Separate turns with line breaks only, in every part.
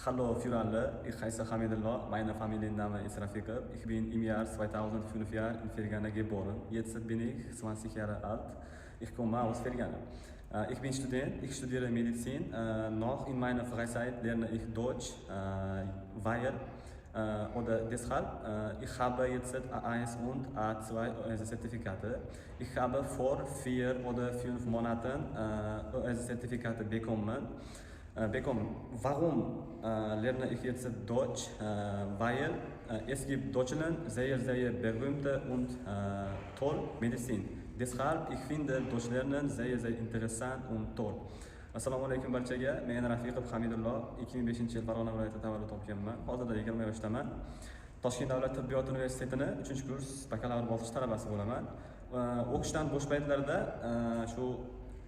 Hallo Führerle, ich heiße Hamidullah, meine Familienname ist Rafiqov. Ich bin im Jahr 2005 in Fergana geboren. Jetzt bin ich 20 Jahre alt. Ich komme aus Fergana. Ich bin Student, ich studiere Medizin. Noch in meiner Freizeit lerne ich Deutsch, weil oder deshalb, ich habe jetzt A1 und A2 Zertifikate. Ich habe vor 4 oder 5 Monaten Zertifikate bekommen. Warum lerne ich jetzt Deutsch? Weil es gibt in Deutschland sehr, sehr berühmte und toll Medizin. Deshalb ich finde Deutsch lernen sehr, sehr interessant und toll. Assalomu alaykum barchaga. Men Rafiqov Hamidullah 2005-yil Farg'ona viloyatida tavallud topganman. Hozirda 20 yoshdaman. Toshkent davlat tibbiyot universitetini 3-kurs bakalavr bosqich talabasi bo'laman. O'qishdan bo'sh paytlarda shu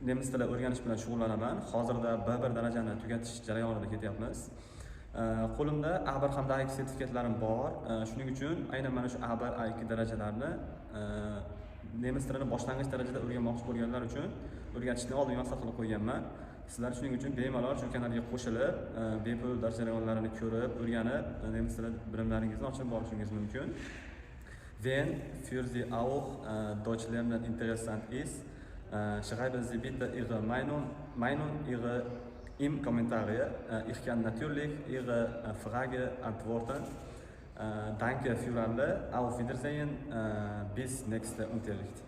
nemis tili o'rganish bilan shug'ullanaman. Hozirda B1 darajani tugatish jarayonida ketyapmiz. Qo'limda A1 hamda A2 sertifikatlarim bor. Shuning uchun aynan mana shu A1, A2 darajalarni nemis tilini boshlang'ich darajada o'rganmoqchi bo'lganlar uchun o'rgatishni oldinga maqsad qilib qo'yganman. Sizlar shuning uchun bemalol shu kanalga qo'shilib, bepul dars jarayonlarini ko'rib, o'rganib, nemis tili bilimlaringizni ochib borishingiz mumkin. Wenn für Sie auch Deutsch lernen interessant ist, schreiben Sie bitte Ihre Meinung im Kommentare. Ich kann natürlich Ihre Frage antworten. Danke für alle. Auf Wiedersehen. Bis nächste Unterricht.